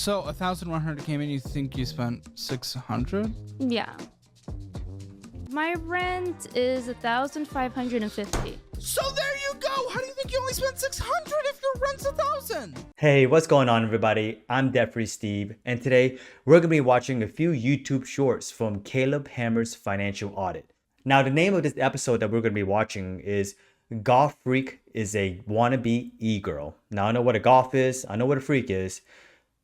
So 1,100 came in. You think you spent 600? Yeah. My rent is 1,550. So there you go. How do you think you only spent 600 if your rent's 1,000? Hey, what's going on, everybody? I'm Debt-Free Steve, and today we're gonna be watching a few YouTube shorts from Caleb Hammer's Financial Audit. Now, the name of this episode that we're gonna be watching is Goth Freak is a Wannabe E-Girl. Now, I know what a goth is, I know what a freak is,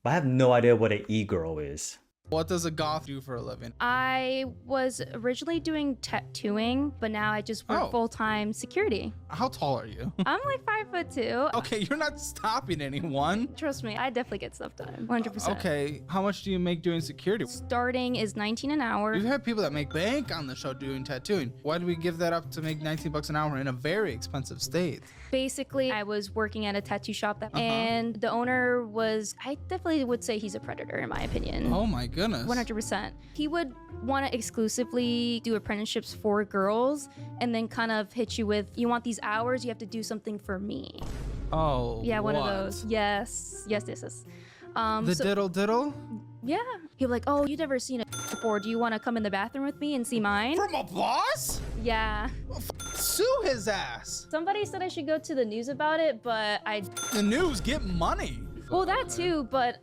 but I have no idea what an E-Girl is. What does a goth do for a living? I was originally doing tattooing, but now I just work full-time security. How tall are you? I'm like 5'2". Okay, you're not stopping anyone. Trust me, I definitely get stuff done, 100%. Okay, how much do you make doing security? Starting is 19 an hour. We've had people that make bank on the show doing tattooing. Why do we give that up to make 19 bucks an hour in a very expensive state? Basically, I was working at a tattoo shop and the owner was, I definitely would say he's a predator in my opinion. Oh my goodness. 100%. He would want to exclusively do apprenticeships for girls and then kind of hit you with, you want these hours, you have to do something for me. Oh, yeah, one of those. Yes. Diddle diddle? Yeah. He'd be like, oh, you've never seen it before. Do you want to come in the bathroom with me and see mine? From a boss? Yeah. Sue his ass. Somebody said I should go to the news about it, but The news, get money. Well, that too, but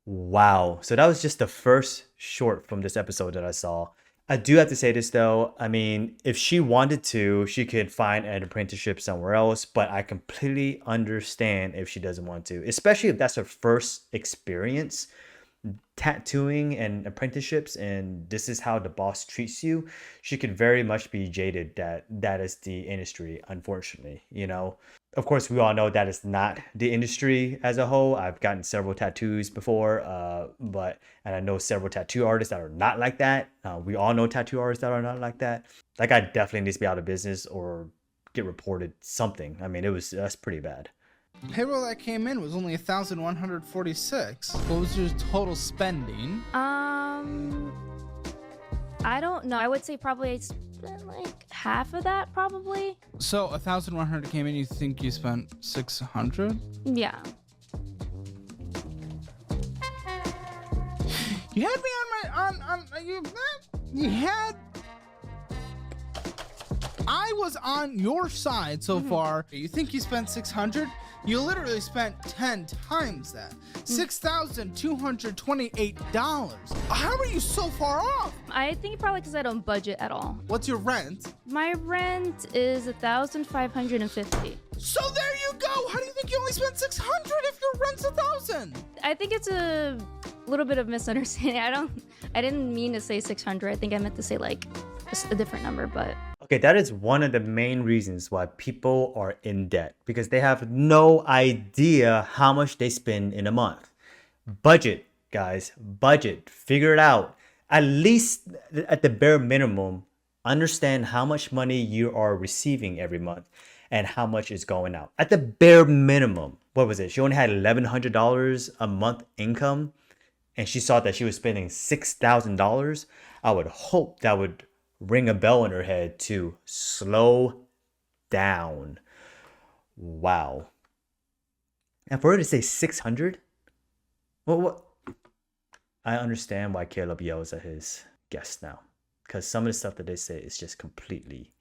Wow, so that was just the first short from this episode that I saw. I do have to say this though, I mean, if she wanted to, she could find an apprenticeship somewhere else, but I completely understand if she doesn't want to, especially if that's her first experience tattooing and apprenticeships and this is how the boss treats you. She could very much be jaded that is the industry, unfortunately, you know. Of course, we all know that is not the industry as a whole. I've gotten several tattoos before, and I know several tattoo artists that are not like that. We all know tattoo artists that are not like that. That guy definitely needs to be out of business or get reported something. I mean, that's pretty bad. Payroll that came in was only 1,146. What was your total spending? I don't know. I would say probably I spent like half of that probably. So 1,100 came in. You think you spent 600? Yeah. You had me you had. I was on your side so far. You think you spent 600? You literally spent 10 times that. $6,228. How are you so far off? I think probably because I don't budget at all. What's your rent? My rent is 1,550. So there you go. How do you think you only spent 600 if your rent's 1,000? I think it's a little bit of misunderstanding. I didn't mean to say 600. I think I meant to say like a different number, but. Okay, that is one of the main reasons why people are in debt, because they have no idea how much they spend in a month. Budget, guys, budget, figure it out. At least at the bare minimum, understand how much money you are receiving every month and how much is going out. At the bare minimum, what was it? She only had $1,100 a month income and she saw that she was spending $6,000. I would hope that would ring a bell in her head to slow down. Wow. And for her to say 600, what? I understand why Caleb yells at his guests now, because some of the stuff that they say is just completely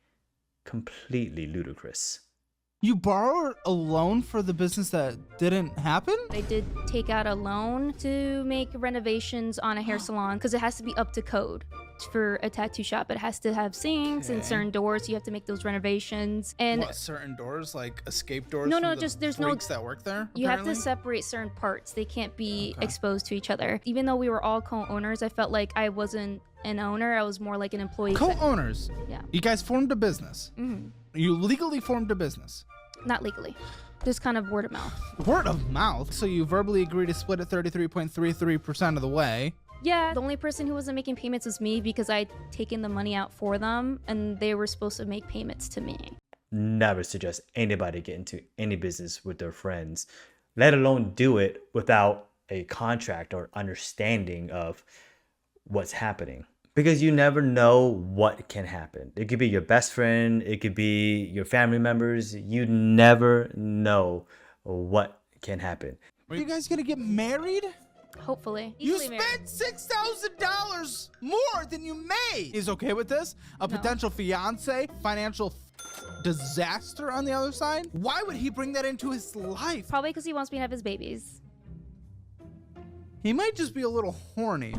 ludicrous. You borrowed a loan for the business that didn't happen? I did take out a loan to make renovations on a hair salon because it has to be up to code for a tattoo shop. It has to have sinks and certain doors. So you have to make those renovations. And what, certain doors, like escape doors? No, from just the there's freaks that work there. You have apparently? to separate certain parts. They can't be exposed to each other. Even though we were all co-owners, I felt like I wasn't an owner. I was more like an employee. Co-owners. Yeah. You guys formed a business. You legally formed a business. Not legally. Just kind of word of mouth. Word of mouth? So you verbally agreed to split it 33.33% of the way. Yeah, the only person who wasn't making payments was me because I'd taken the money out for them and they were supposed to make payments to me. Never suggest anybody get into any business with their friends, let alone do it without a contract or understanding of what's happening. Because you never know what can happen. It could be your best friend. It could be your family members. You never know what can happen. Are you guys gonna get married? Hopefully. You Easily married. spent $6,000 more than you made. He's okay with this? A potential fiance, financial disaster on the other side? Why would he bring that into his life? Probably because he wants me to have his babies. He might just be a little horny.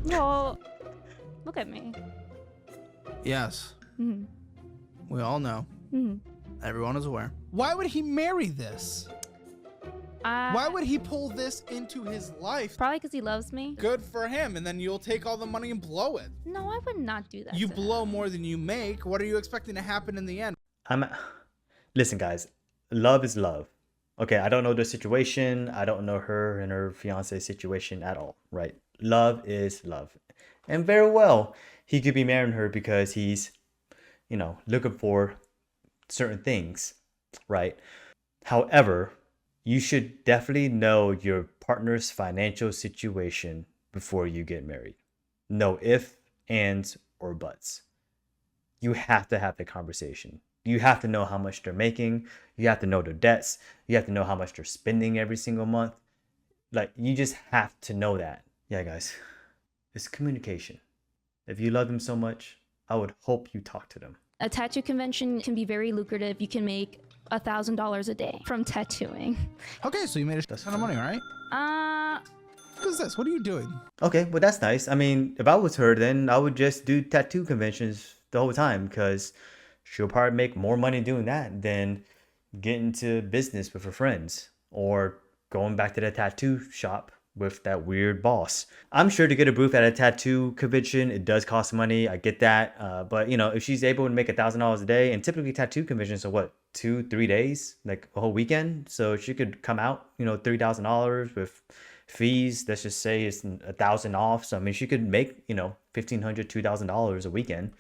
Well, look at me. Yes. Mhm. We all know. Mhm. Everyone is aware. Why would he marry this? Why would he pull this into his life? Probably because he loves me. Good for him, and then you'll take all the money and blow it. No, I would not do that. You to blow him. more than you make. What are you expecting to happen in the end? Listen, guys, love is love. Okay, I don't know the situation. I don't know her and her fiance situation at all, right? Love is love. And very well, he could be marrying her because he's, looking for certain things, right? However, you should definitely know your partner's financial situation before you get married. No ifs, ands, or buts. You have to have the conversation. You have to know how much they're making. You have to know their debts. You have to know how much they're spending every single month. Like, you just have to know that. Yeah, guys, it's communication. If you love them so much, I would hope you talk to them. A tattoo convention can be very lucrative. You can make $1,000 a day from tattooing. Okay, so you made a ton of money, right? What is this? What are you doing? Okay, well, that's nice. I mean, if I was her, then I would just do tattoo conventions the whole time because she'll probably make more money doing that than getting into business with her friends or going back to the tattoo shop with that weird boss. I'm sure to get a booth at a tattoo convention, it does cost money. I get that. But, if she's able to make $1,000 a day, and typically tattoo conventions are what, 2-3 days, like a whole weekend. So she could come out, $3,000 with fees. Let's just say it's 1,000 off. So, I mean, she could make, $1,500, $2,000 a weekend,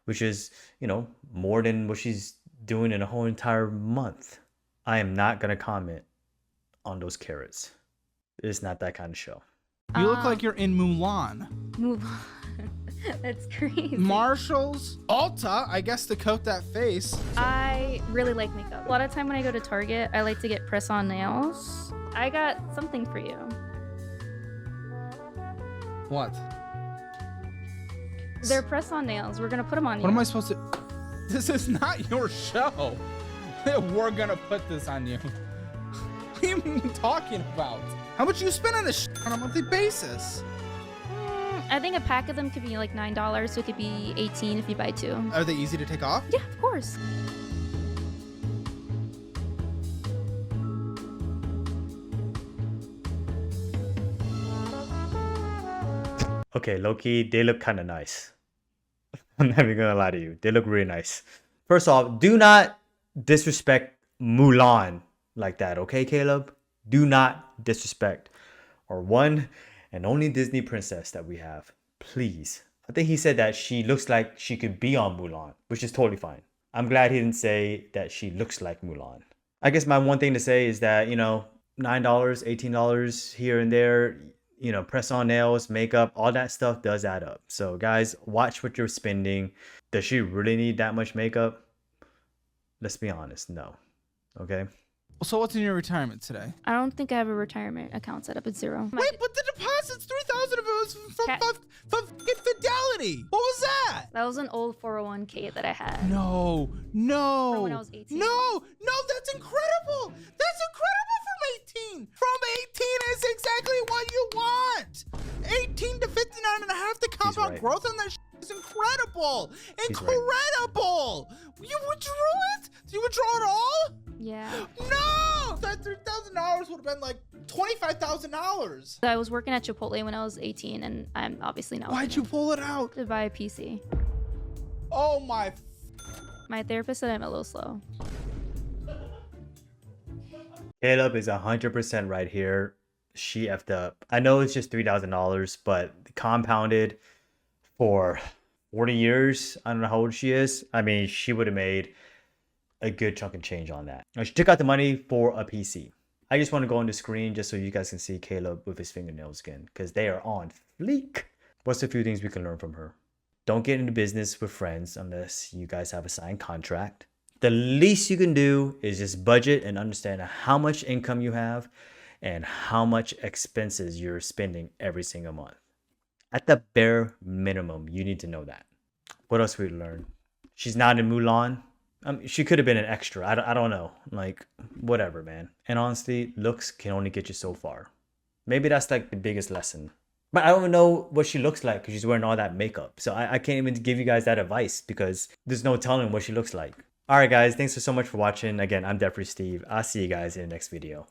which is, more than what she's doing in a whole entire month. I am not going to comment on those carrots. It's not that kind of show. You look like you're in Mulan. Move on. That's crazy. Marshalls, Ulta, I guess to coat that face. I really like makeup. A lot of time when I go to Target, I like to get press-on nails. I got something for you. What? They're press-on nails. We're gonna put them on you. What am I supposed to? This is not your show. We're gonna put this on you. What are you talking about? How much you spend on this on a monthly basis? I think a pack of them could be like $9, so it could be $18 if you buy 2. Are they easy to take off? Yeah, of course. Okay, Loki, they look kind of nice. I'm not even gonna lie to you. They look really nice. First off, do not disrespect Mulan like that, okay, Caleb? Do not disrespect our one and only Disney princess that we have. Please. I think he said that she looks like she could be on Mulan, which is totally fine. I'm glad he didn't say that she looks like Mulan. I guess my one thing to say is that, $9, $18 here and there, press on nails, makeup, all that stuff does add up. So guys, watch what you're spending. Does she really need that much makeup? Let's be honest, no. Okay? So what's in your retirement today? I don't think I have a retirement account set up. It's 0. Wait, but the deposit's $3,000 if it was from Fidelity. What was that? That was an old 401k that I had. No. From when I was 18. No, that's incredible. That's incredible from 18. From 18 is exactly what you want. 18 to 59 and a half, the compound right. growth on that is incredible. He's right. Incredible. You withdrew it? Did you withdraw it all? Yeah. No! That $3,000 would have been like $25,000. So I was working at Chipotle when I was 18, and I'm obviously not. Why'd you pull it out? To buy a PC. Oh my. My therapist said I'm a little slow. Caleb is 100% right here. She effed up. I know it's just $3,000, but compounded for 40 years. I don't know how old she is. I mean, she would have made a good chunk of change on that. Now, she took out the money for a PC. I just want to go on the screen just so you guys can see Caleb with his fingernails again, because they are on fleek. What's a few things we can learn from her? Don't get into business with friends unless you guys have a signed contract. The least you can do is just budget and understand how much income you have and how much expenses you're spending every single month. At the bare minimum, you need to know that. What else we learned? She's not in Mulan. She could have been an extra. I don't know. Like, whatever, man. And honestly, looks can only get you so far. Maybe that's like the biggest lesson. But I don't know what she looks like because she's wearing all that makeup. So I can't even give you guys that advice because there's no telling what she looks like. All right, guys. Thanks so much for watching. Again, I'm Definitely Steve. I'll see you guys in the next video.